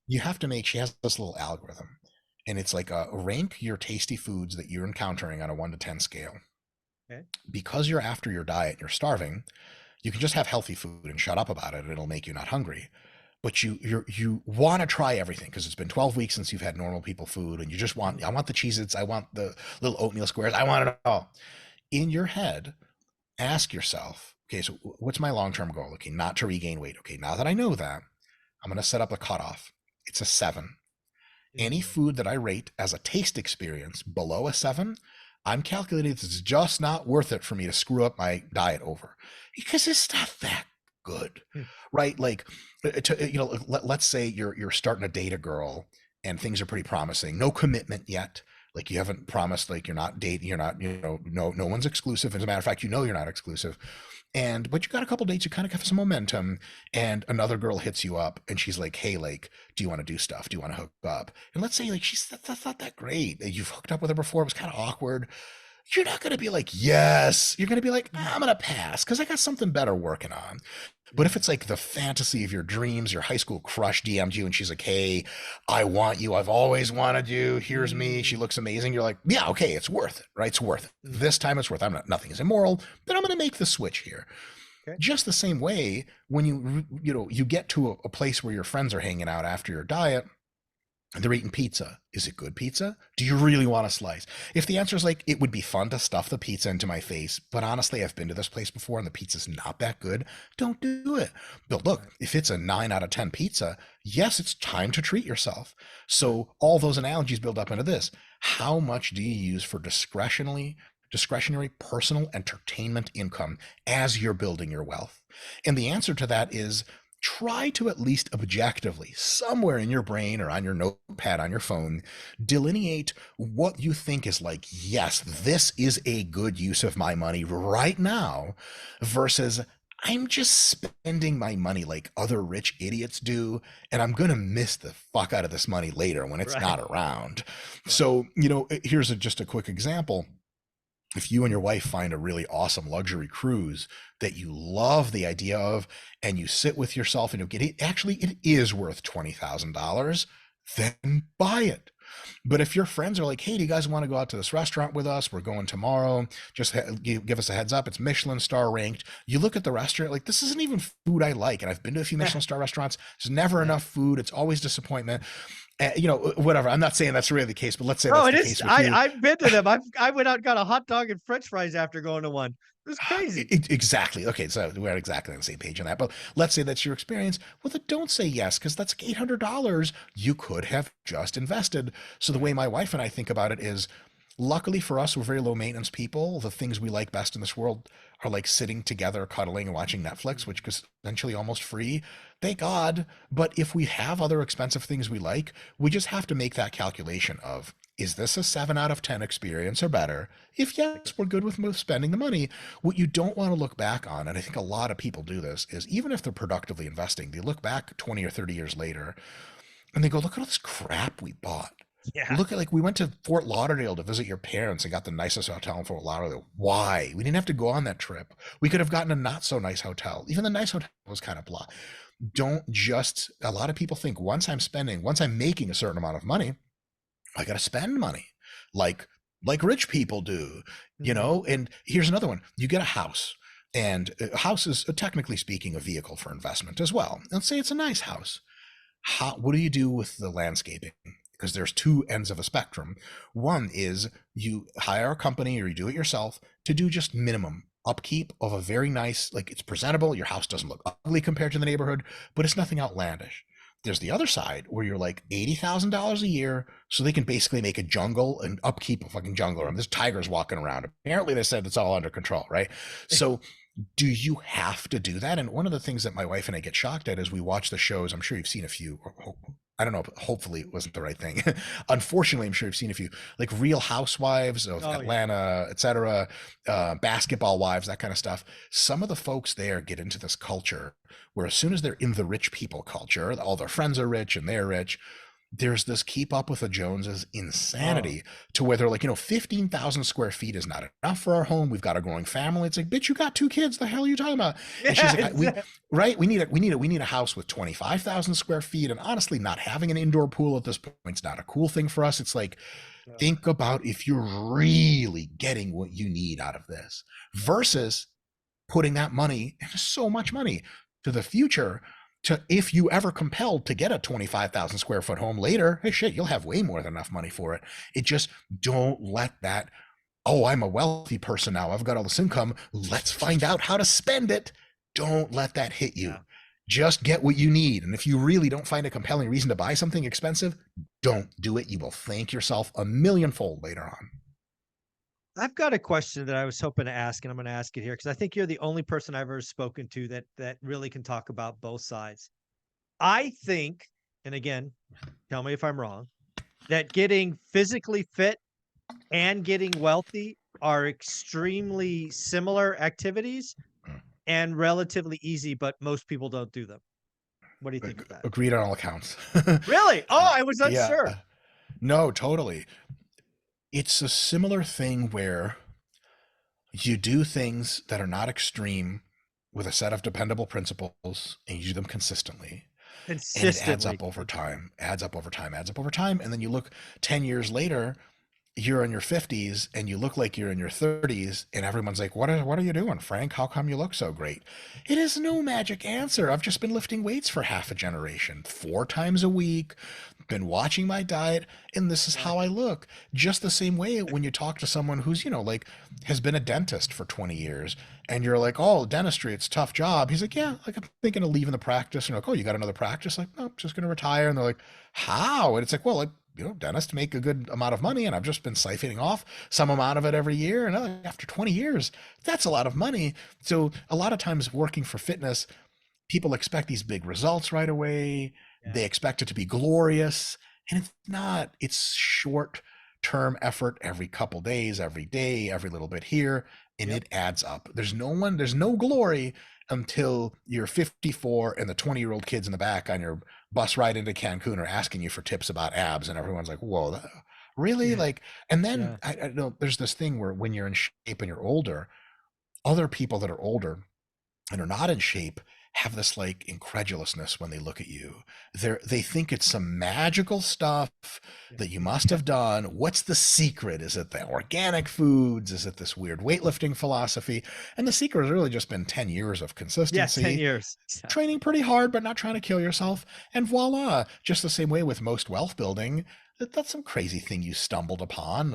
you have to she has this little algorithm. And it's like rank your tasty foods that you're encountering on a 1 to 10 scale. Okay. Because you're after your diet and you're starving, you can just have healthy food and shut up about it and it'll make you not hungry. But you want to try everything because it's been 12 weeks since you've had normal people food and you just want, I want the Cheez-Its, I want the little oatmeal squares, I want it all. In your head, ask yourself, okay, so what's my long-term goal? Okay, not to regain weight. Okay, now that I know that, I'm going to set up a cutoff. It's a 7. Any Mm, food that I rate as a taste experience below a 7, I'm calculating it's just not worth it for me to screw up my diet over because it's not that good, mm, right? Like, let's say you're starting to date a girl and things are pretty promising. No commitment yet. Like you haven't promised, like you're not dating, you're not, no one's exclusive. As a matter of fact, you're not exclusive. But you got a couple dates, you kind of have some momentum, and another girl hits you up and she's like, hey, like, do you want to do stuff? Do you want to hook up? And let's say like that's not that great. You've hooked up with her before, it was kind of awkward. You're not going to be like, yes. You're going to be like, I'm going to pass because I got something better working on. But if mm, it's like the fantasy of your dreams, your high school crush DM'd you and she's like, hey, I want you. I've always wanted you. Here's me. She mm, looks amazing. You're like, yeah, okay, it's worth it, right? It's worth it. mm. This time it's worth it. Nothing is immoral, but I'm going to make the switch here. Okay. Just the same way when you get to a place where your friends are hanging out after your diet, they're eating pizza. Is it good pizza? Do you really want a slice? If the answer is like, it would be fun to stuff the pizza into my face, but honestly, I've been to this place before and the pizza's not that good, don't do it. But look, Right. if it's a 9 out of 10 pizza, yes, it's time to treat yourself. Right. So all those analogies build up into this. How much do you use for discretionary personal entertainment income as you're building your wealth? And the answer to that is try to at least objectively, somewhere in your brain or on your notepad on your phone, delineate what you think is like, yes, this is a good use of my money right now, versus I'm just spending my money like other rich idiots do, and I'm going to miss the fuck out of this money later when it's Right. not around. Right. So, here's just a quick example. If you and your wife find a really awesome luxury cruise that you love the idea of, and you sit with yourself and you get it, actually, it is worth $20,000, then buy it. But if your friends are like, hey, do you guys want to go out to this restaurant with us? We're going tomorrow. Just give us a heads up. It's Michelin star ranked. You look at the restaurant, like, this isn't even food I like. And I've been to a few Michelin star restaurants. There's never Yeah. enough food. It's always disappointment. You know, whatever. I'm not saying that's really the case, but let's say Oh, that's it the is. case with you. I've been to them. I went out and got a hot dog and French fries after going to one. It was crazy. Exactly. Okay, so we're exactly on the same page on that. But let's say that's your experience. Well, then don't say yes, because that's like $800 you could have just invested. So the way my wife and I think about it is, luckily for us, we're very low maintenance people. The things we like best in this world are like sitting together, cuddling, and watching Netflix, which is essentially almost free. Thank God. But if we have other expensive things we like, we just have to make that calculation of, is this a 7 out of 10 experience or better? If yes, we're good with spending the money. What you don't want to look back on, and I think a lot of people do this, is even if they're productively investing, they look back 20 or 30 years later and they go, look at all this crap we bought. Yeah. Look at, like, we went to Fort Lauderdale to visit your parents and got the nicest hotel in Fort Lauderdale. Why? We didn't have to go on that trip. We could have gotten a not so nice hotel. Even the nice hotel was kind of blah. Don't just, a lot of people think once I'm making a certain amount of money, I got to spend money like rich people do, you Mhm. know? And here's another one. You get a house, and a house is, technically speaking, a vehicle for investment as well. Let's say it's a nice house. What do you do with the landscaping? Because there's two ends of a spectrum. One is you hire a company or you do it yourself to do just minimum upkeep of a very nice, like, it's presentable. Your house doesn't look ugly compared to the neighborhood, but it's nothing outlandish. There's the other side where you're like $80,000 a year, so they can basically make a jungle and upkeep a fucking jungle. And there's tigers walking around. Apparently, they said it's all under control, right? So do you have to do that? And one of the things that my wife and I get shocked at is we watch the shows. I'm sure you've seen a few. I don't know, but hopefully it wasn't the right thing. Unfortunately, I'm sure you've seen a few, like Real Housewives of Oh, yeah. Atlanta, etc., Basketball Wives, that kind of stuff. Some of the folks there get into this culture where as soon as they're in the rich people culture, all their friends are rich and they're rich, there's this keep up with the Joneses Oh. insanity to where they're like, 15,000 square feet is not enough for our home. We've got a growing family. It's like, bitch, you got 2 kids. The hell are you talking about? And she's Yeah, like, right. We need a house with 25,000 square feet. And honestly, not having an indoor pool at this point is not a cool thing for us. It's like, think about if you're really getting what you need out of this versus putting that money, so much money, to the future, to, if you ever compelled to get a 25,000 square foot home later, hey, shit, you'll have way more than enough money for it. It just, don't let that, oh, I'm a wealthy person now, I've got all this income, let's find out how to spend it. Don't let that hit you. Yeah. Just get what you need. And if you really don't find a compelling reason to buy something expensive, don't do it. You will thank yourself a millionfold later on. I've got a question that I was hoping to ask, and I'm gonna ask it here because I think you're the only person I've ever spoken to that really can talk about both sides. I think, and again, tell me if I'm wrong, that getting physically fit and getting wealthy are extremely similar activities and relatively easy, but most people don't do them. What do you think of that? Agreed on all accounts. Really? Oh, I was Yeah. unsure. No, totally. It's a similar thing where you do things that are not extreme with a set of dependable principles and you do them consistently, and it adds Consistently. up over Okay. time, adds up over time, adds up over time. And then you look 10 years later, you're in your 50s and you look like you're in your 30s, and everyone's like, what are you doing, Frank? How come you look so great? It is no magic answer. I've just been lifting weights for half a generation, 4 times a week, been watching my diet, and this is Yeah. how I look. Just the same way when you talk to someone who's, like, has been a dentist for 20 years, and you're like, oh, dentistry, it's a tough job. He's like, yeah, like, I'm thinking of leaving the practice. And you're like, oh, you got another practice? Like, no, I'm just going to retire. And they're like, how? And it's like, well, like, dentists make a good amount of money, and I've just been siphoning off some amount of it every year. And after 20 years, that's a lot of money. So a lot of times working for fitness, people expect these big results right away. Yeah. They expect it to be glorious, and it's not. It's short term effort every couple days, every day, every little bit here, and Yep. it adds up. There's no glory until you're 54 and the 20-year-old kids in the back on your bus ride into Cancun are asking you for tips about abs, and everyone's like, whoa, really? Yeah. Like, and then Yeah. I know there's this thing where when you're in shape and you're older, other people that are older and are not in shape have this like incredulousness when they look at you. They think it's some magical stuff Yeah. that you must have done. What's the secret? Is it the organic foods? Is it this weird weightlifting philosophy? And the secret has really just been 10 years of Yeah, 10 consistency, years. Exactly. training pretty hard, but not trying to kill yourself. And voila, just the same way with most wealth building, that's some crazy thing you stumbled upon,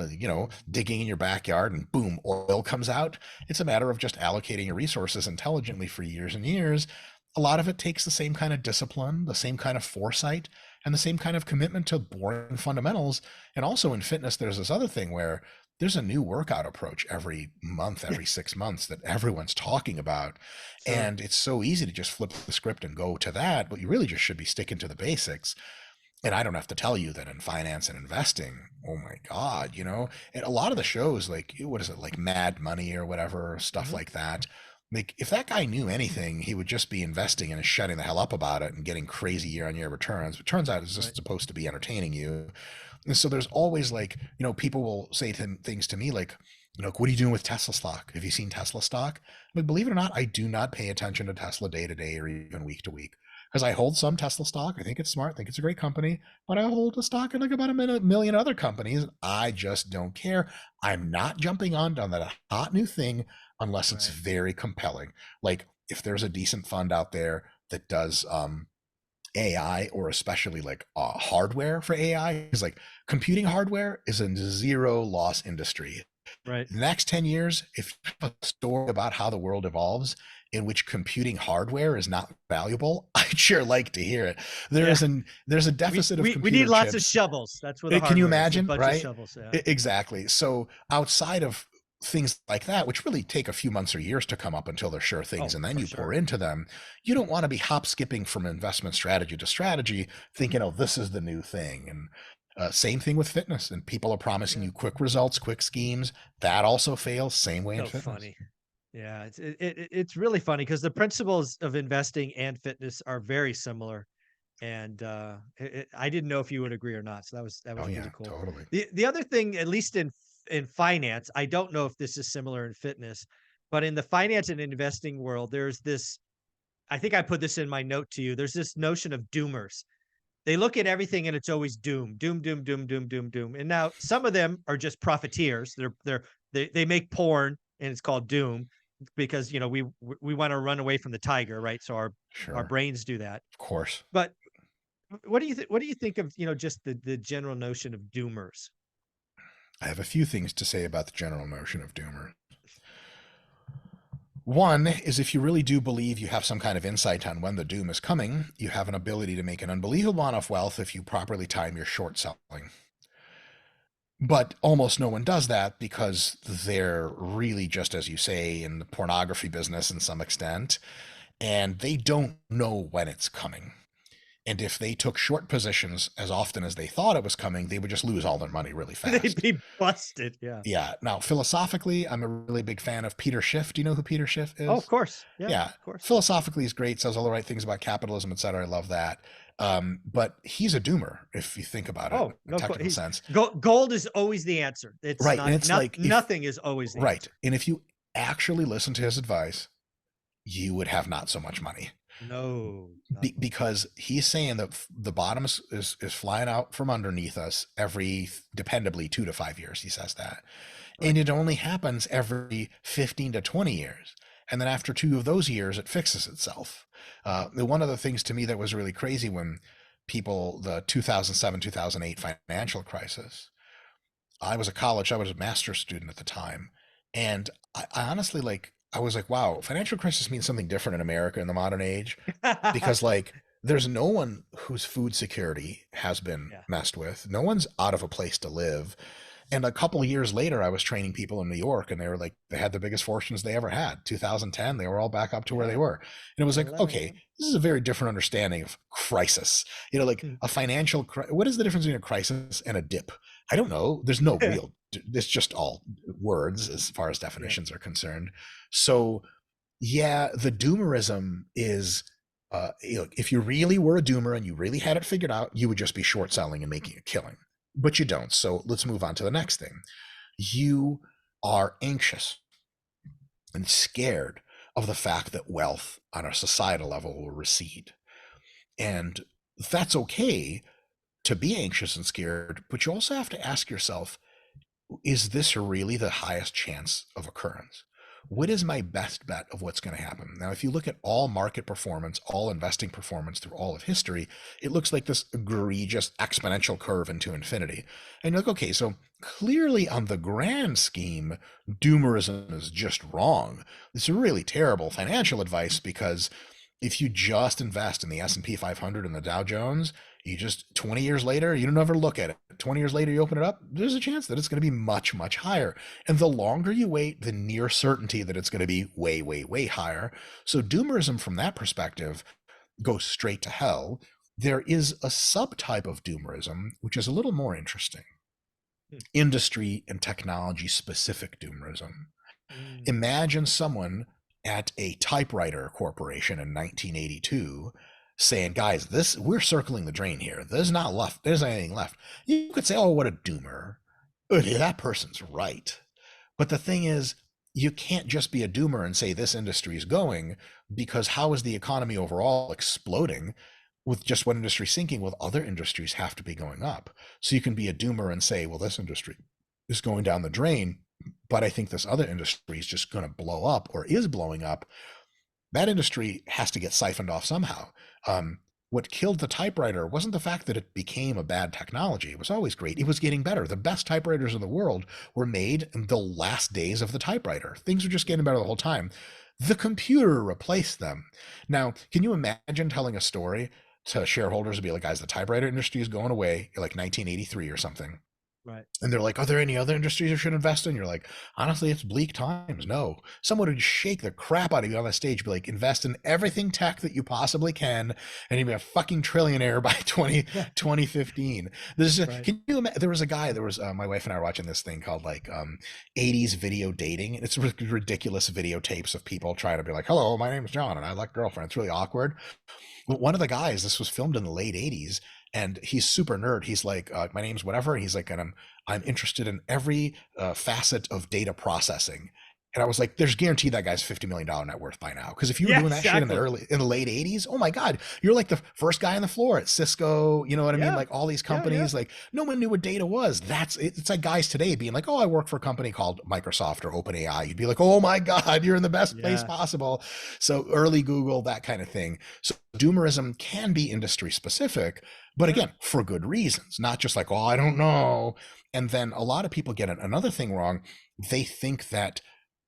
digging in your backyard and boom, oil comes out. It's a matter of just allocating your resources intelligently for years and years. A lot of it takes the same kind of discipline, the same kind of foresight, and the same kind of commitment to boring fundamentals. And also in fitness, there's this other thing where there's a new workout approach every month, every 6 months that everyone's talking about. Sure. And it's so easy to just flip the script and go to that, but you really just should be sticking to the basics. And I don't have to tell you that in finance and investing, oh my God, and a lot of the shows, like, what is it, like Mad Money or whatever, stuff Mhm. like that. Like, if that guy knew anything, he would just be investing and shutting the hell up about it and getting crazy year on year returns. But turns out it's just Right. supposed to be entertaining you. And so there's always like, people will say things to me like, what are you doing with Tesla stock? Have you seen Tesla stock? Like, believe it or not, I do not pay attention to Tesla day to day or even week to week because I hold some Tesla stock. I think it's smart. I think it's a great company, but I hold a stock in like about a million other companies. I just don't care. I'm not jumping on that hot new thing unless it's Right. very compelling. Like if there's a decent fund out there that does AI or especially like hardware for AI, is like computing hardware is a zero loss industry. Right. The next 10 years, if you have a story about how the world evolves in which computing hardware is not valuable, I'd sure like to hear it. Yeah. There's a We deficit of we we need computer lots of chips. shovels. That's where the Can you hardware is. A imagine, bunch of right? shovels. Yeah. Exactly. So outside of things like that, which really take a few months or years to come up until they're sure things, Oh, and then for you pour sure. into them, you don't want to be hop skipping from investment strategy to strategy, thinking, oh, this is the new thing. And same thing with fitness, and people are promising Yeah. you quick results, quick schemes. That also fails. Same way in So fitness. funny. Yeah, it's really funny because the principles of investing and fitness are very similar, and I didn't know if you would agree or not. So that Oh was yeah, pretty cool. totally. The other thing, at least in finance, I don't know if this is similar in fitness, but in the finance and investing world, there's this. I think I put this in my note to you. There's this notion of doomers. They look at everything and it's always doom, doom, doom, doom, doom, doom, doom. And now some of them are just profiteers. They make porn and it's called doom because we want to run away from the tiger, right? So our Sure. brains do that. Of course. But what do you think of, just the general notion of doomers? I have a few things to say about the general notion of doomer. One is if you really do believe you have some kind of insight on when the doom is coming, you have an ability to make an unbelievable amount of wealth if you properly time your short selling. But almost no one does that because they're really, just as you say, in the pornography business in some extent, and they don't know when it's coming. And if they took short positions as often as they thought it was coming, they would just lose all their money really They'd fast. be busted. Yeah. Yeah. Now, philosophically, I'm a really big fan of Peter Schiff. Do you know who Peter Schiff Oh, of is? course. Yeah, Yeah. of course. Philosophically, he's great, says all the right things about capitalism, et cetera. I love that. But he's a doomer, if you think about it in Oh, a no, technical sense. gold is always the answer. It's Right. And not, it's like, if, nothing is always the right. answer. And if you actually listen to his advice, you would have not so much money. No, not much. Because he's saying that the bottom is flying out from underneath us every dependably 2 to 5 years. He says that, Right. and it only happens every 15 to 20 years, and then after 2 of those years it fixes itself. One of the things to me that was really crazy when the 2007-2008 financial crisis, I was I was a master's student at the time, and I honestly, like, I was like, wow, financial crisis means something different in America in the modern age, because like there's no one whose food security has been Yeah. messed with. No one's out of a place to live. And a couple of years later, I was training people in New York, and they were like, they had the biggest fortunes they ever had. 2010, they were all back up to where they Yeah. were. And it was like, 9/11, okay, yeah. this is a very different understanding of crisis. Like Mm. a what is the difference between a crisis and a dip? I don't know. There's no real, it's just all words as far as Yeah. definitions are concerned. So yeah, the doomerism is, if you really were a doomer and you really had it figured out, you would just be short selling and making a killing. But you don't. So let's move on to the next thing. You are anxious and scared of the fact that wealth on a societal level will recede. And that's okay to be anxious and scared, but you also have to ask yourself, is this really the highest chance of occurrence? What is my best bet of what's going to happen? Now, if you look at all market performance, all investing performance through all of history, it looks like this egregious exponential curve into infinity. And you're like, okay, so clearly on the grand scheme, doomerism is just wrong. It's really terrible financial advice because if you just invest in the S&P 500 and the Dow Jones, you just 20 years later, you don't ever look at it. 20 years later, you open it up, there's a chance that it's going to be much, much higher. And the longer you wait, the near certainty that it's going to be way, way, way higher. So doomerism from that perspective goes straight to hell. There is a subtype of doomerism, which is a little more interesting. Hmm. Industry and technology specific doomerism. Mm. Imagine someone at a typewriter corporation in 1982 saying, guys, this, we're circling the drain here. There's not left, there's anything left. You could say, oh, what a doomer. That person's right. But the thing is, you can't just be a doomer and say this industry is going, because how is the economy overall exploding with just one industry sinking, with other industries have to be going up? So you can be a doomer and say, well, this industry is going down the drain, but I think this other industry is just going to blow up or is blowing up. That industry has to get siphoned off somehow. What killed the typewriter wasn't the fact that it became a bad technology. It was always great. It was getting better. The best typewriters in the world were made in the last days of the typewriter. Things were just getting better the whole time. The computer replaced them. Now, can you imagine telling a story to shareholders and be like, guys, the typewriter industry is going away, like 1983 or something? Right. And they're like, are there any other industries I should invest in? You're like, honestly, it's bleak times. No. Someone would shake the crap out of you on the stage, be like, invest in everything tech that you possibly can, and you'd be a fucking trillionaire by 2015. This is, Right. can you imagine? There was a guy, my wife and I were watching this thing called like 80s video dating. It's ridiculous videotapes of people trying to be like, hello, my name is John, and I like girlfriend. It's really awkward. But one of the guys, this was filmed in the late 80s, and he's super nerd. He's like, my name's whatever. And he's like, and I'm interested in every facet of data processing. And I was like, there's guaranteed that guy's $50 million net worth by now. Because if you were Yeah, doing that shit in exactly. the late 80s, oh my God, you're like the first guy on the floor at Cisco. You know what I mean? Yeah. Like all these Yeah. Yeah. companies, like no one knew what data was. It's like guys today being like, oh, I work for a company called Microsoft or OpenAI. You'd be like, oh my God, you're in the best place Yeah. possible. So early Google, that kind of thing. So doomerism can be industry specific, but Sure. again, for good reasons, not just like, oh, I don't know. And then a lot of people get another thing wrong. They think that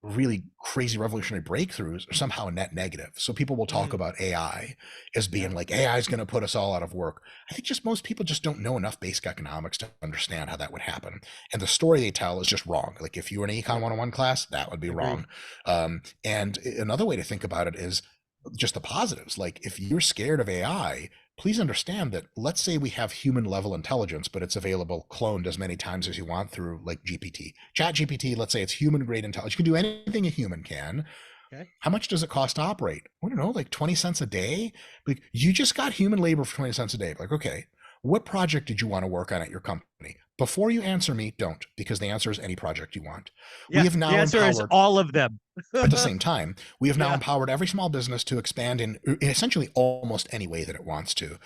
really crazy revolutionary breakthroughs are somehow a net negative. So people will talk Mm. about AI as Yeah. being like, AI is going to put us all out of work. I think just most people just don't know enough basic economics to understand how that would happen. And the story they tell is just wrong. Like if you were in an Econ Yep. 101 class, that would be Agreed. wrong. And another way to think about it is just the positives. Like if you're scared of AI, please understand that let's say we have human level intelligence, but it's available cloned as many times as you want through like GPT. Chat GPT, let's say it's human grade intelligence. You can do anything a human can. Okay. How much does it cost to operate? I don't know, like 20 cents a day? Like you just got human labor for 20 cents a day. Like, okay, what project did you want to work on at your company? Before you answer me, don't, because the answer is any project you want. We Yeah. have The now answer is empowered, all of them. at the same time, we have now Yeah. empowered every small business to expand in essentially almost any way that it wants to.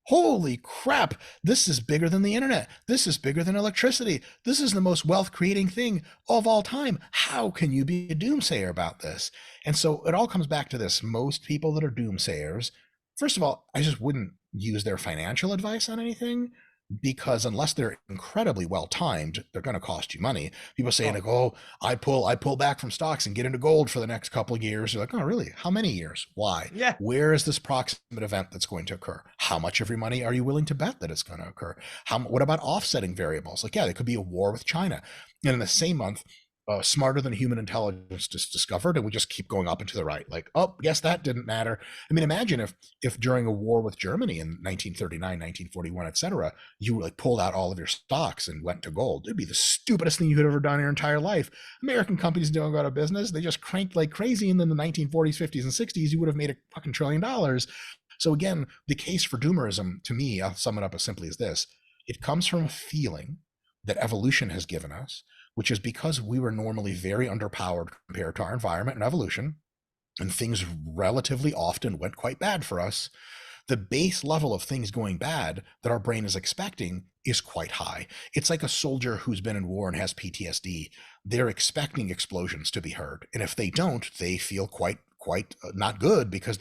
Holy crap, this is bigger than the internet. This is bigger than electricity. This is the most wealth creating thing of all time. How can you be a doomsayer about this? And so it all comes back to this. Most people that are doomsayers, first of all, I just wouldn't use their financial advice on anything, because unless they're incredibly well timed, they're going to cost you money. People saying Oh, like, oh, I pull back from stocks and get into gold for the next couple of years. You're like, oh really? How many years? Why? yeah. Where is this proximate event that's going to occur? How much of your money are you willing to bet that it's going to occur? What about offsetting variables? Like, yeah, there could be a war with China. And in the same month, smarter than human intelligence just discovered, and we just keep going up and to the right. Like, oh, guess that didn't matter. I mean, imagine if during a war with Germany in 1939, 1941, etc., you like pulled out all of your stocks and went to gold. It'd be the stupidest thing you could have ever done in your entire life. American companies don't go out of business. They just cranked like crazy. And then in the 1940s, 50s, and 60s, you would have made a fucking $1 trillion. So again, the case for doomerism, to me, I'll sum it up as simply as this. It comes from a feeling that evolution has given us, which is because we were normally very underpowered compared to our environment and evolution. and things relatively often went quite bad for us, the base level of things going bad that our brain is expecting is quite high. It's like a soldier who's been in war and has PTSD. They're expecting explosions to be heard, and if they don't, they feel quite not good because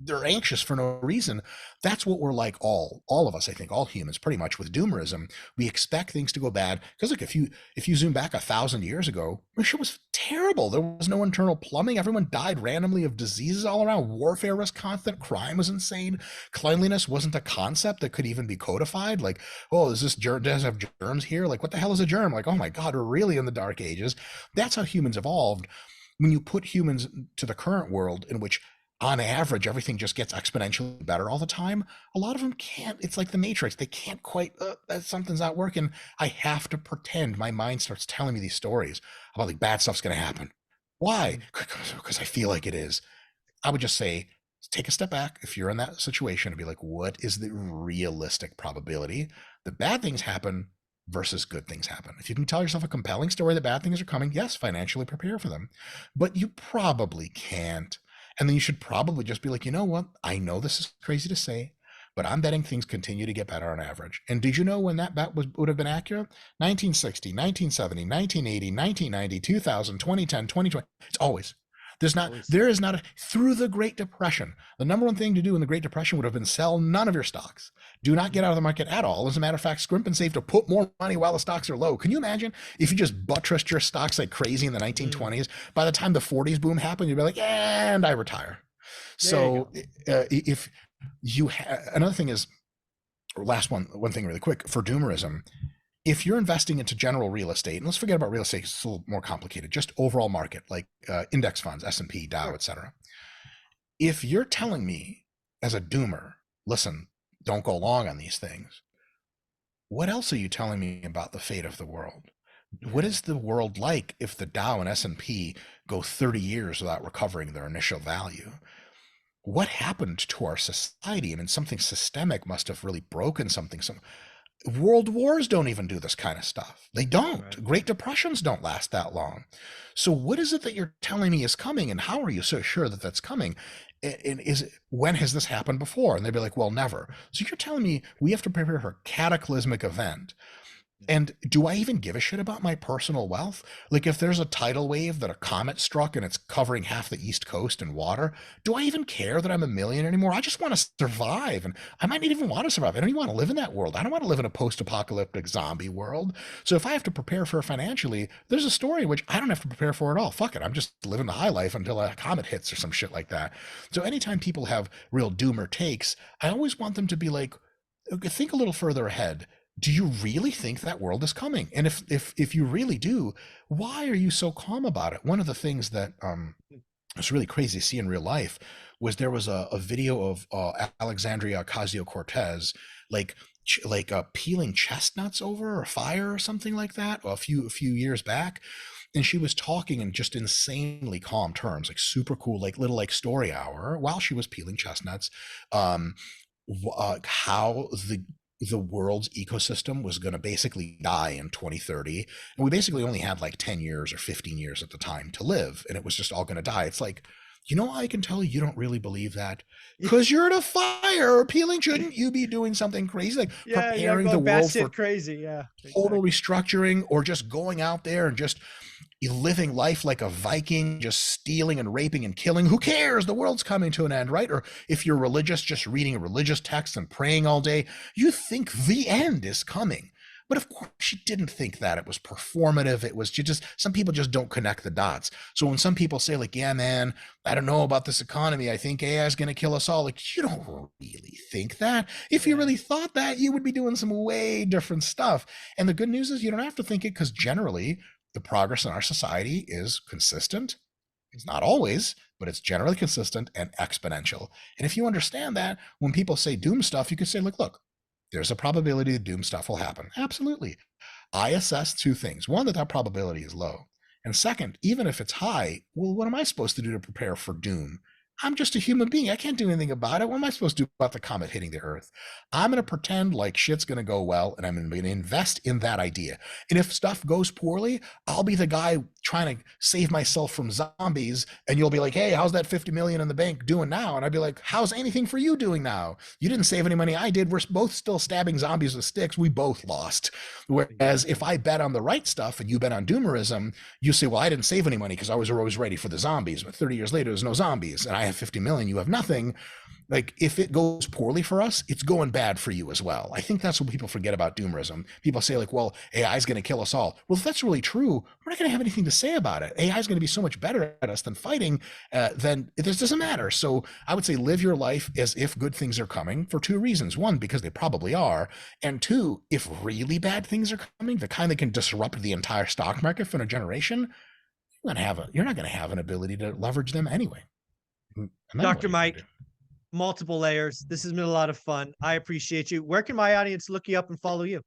they're anxious for no reason. That's what we're like, all of us, I think, all humans pretty much, with doomerism. We expect things to go bad because, look, if you zoom back 1,000 years ago, the shit was terrible. There was no internal plumbing. Everyone died randomly of diseases all around. Warfare was constant. Crime was insane. Cleanliness wasn't a concept that could even be codified. Like, oh, is this germ, does it have germs here? Like, what the hell is a germ? Like, oh my god, we're really in the dark ages. That's how humans evolved. When you put humans to the current world, in which on average everything just gets exponentially better all the time, a lot of them can't. It's like the Matrix. They can't quite, something's not working. I have to pretend. My mind starts telling me these stories about, like, bad stuff's going to happen. Why? Mm. Because I feel like it is. I would just say, take a step back if you're in that situation and be like, what is the realistic probability that bad things happen versus good things happen? If you can tell yourself a compelling story that bad things are coming, yes, financially prepare for them, but you probably can't. And then you should probably just be like, you know what? I know this is crazy to say, but I'm betting things continue to get better on average. And did you know when that bet would have been accurate? 1960, 1970, 1980, 1990, 2000, 2010, 2020. It's always. Always. There is not through the Great Depression. The number one thing to do in the Great Depression would have been sell none of your stocks. Do not get out of the market at all. As a matter of fact, scrimp and save to put more money while the stocks are low. Can you imagine if you just buttressed your stocks like crazy in the Mm. 1920s? By the time the 40s boom happened, you'd be like, and I retire. There you So go. if you another thing is, last one thing really quick for doomerism, if you're investing into general real estate, and let's forget about real estate, it's a little more complicated, just overall market, like index funds, S&P, Dow, Sure. etc. If you're telling me as a doomer, listen, don't go long on these things, what else are you telling me about the fate of the world? What Yeah. is the world like if the Dow and S&P go 30 years without recovering their initial value? What happened to our society? I mean, something systemic must have really broken something. World wars don't even do this kind of stuff. They Right. don't. Great depressions don't last that long. So what is it that you're telling me is coming, and how are you so sure that that's coming? And when has this happened before? And they'd be like, well, never. So you're telling me we have to prepare for a cataclysmic event, and do I even give a shit about my personal wealth? Like, if there's a tidal wave that a comet struck and it's covering half the East Coast in water, do I even care that I'm a million anymore? I just want to survive. And I might not even want to survive. I don't even want to live in that world. I don't want to live in a post apocalyptic zombie world. So if I have to prepare for it financially, there's a story in which I don't have to prepare for it at all. Fuck it. I'm just living the high life until a comet hits or some shit like that. So anytime people have real doomer takes, I always want them to be like, think a little further ahead. Do you really think that world is coming? And if you really do, why are you so calm about it? One of the things that was really crazy to see in real life was there was a video of Alexandria Ocasio-Cortez, like peeling chestnuts over a fire or something like that a few years back, and she was talking in just insanely calm terms, like super cool, like little like story hour while she was peeling chestnuts. um how the world's ecosystem was going to basically die in 2030, and we basically only had like 10 years or 15 years at the time to live, and it was just all going to die. It's like, I can tell you don't really believe that because you're at a fire peeling. Shouldn't you be doing something crazy, like Yeah, yeah, preparing the going world for batshit crazy. Yeah, total exactly. restructuring, or just going out there and just living life like a Viking, just stealing and raping and killing? Who cares? The world's coming to an end, right? Or if you're religious, just reading a religious text and praying all day, you think the end is coming. But of course, she didn't think that. It was performative. It was just, some people just don't connect the dots. So when some people say, like, yeah, man, I don't know about this economy, I think AI is going to kill us all, like, you don't really think that. If you Yeah. really thought that, you would be doing some way different stuff. And the good news is you don't have to think it, because generally the progress in our society is consistent. It's not always, but it's generally consistent and exponential. And if you understand that, when people say doom stuff, you can say, look, there's a probability that doom stuff will happen. Absolutely. I assess two things. One, that probability is low. And second, even if it's high, well, what am I supposed to do to prepare for doom? I'm just a human being. I can't do anything about it. What am I supposed to do about the comet hitting the Earth? I'm going to pretend like shit's going to go well, and I'm going to invest in that idea. And if stuff goes poorly, I'll be the guy trying to save myself from zombies, and you'll be like, hey, how's that 50 million in the bank doing now? And I'd be like, how's anything for you doing now? You didn't save any money. I did. We're both still stabbing zombies with sticks. We both lost. Whereas if I bet on the right stuff and you bet on doomerism, you say, well, I didn't save any money because I was always ready for the zombies. But 30 years later, there's no zombies, and I have 50 million, you have nothing. Like, if it goes poorly for us, it's going bad for you as well. I think that's what people forget about doomerism. People say, like, well, AI is going to kill us all. Well, if that's really true, we're not going to have anything to say about it. AI is going to be so much better at us than fighting, then this doesn't matter. So I would say live your life as if good things are coming for two reasons. One, because they probably are. And two, if really bad things are coming, the kind that can disrupt the entire stock market for a generation, you're not going to have an ability to leverage them anyway. And then what Dr. are you going to Mike, do? multiple layers. This has been a lot of fun. I appreciate you. Where can my audience look you up and follow you?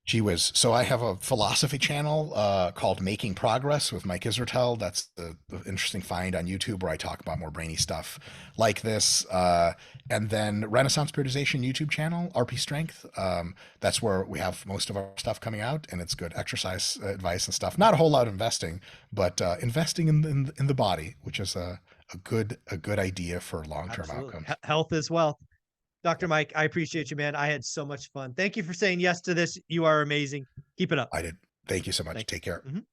Gee whiz. So I have a philosophy channel called Making Progress with Mike Israel. That's the interesting find on YouTube where I talk about more brainy stuff like this. And then Renaissance Periodization YouTube channel, RP Strength. That's where we have most of our stuff coming out, and it's good exercise advice and stuff. Not a whole lot of investing, but investing in the body, which is a good idea for long-term Absolutely. outcomes. Health as well. Dr. Mike, I appreciate you, man. I had so much fun. Thank you for saying yes to this. You are amazing. Keep it up. I did. Thank you so much. Thank you. Take care. Mhm.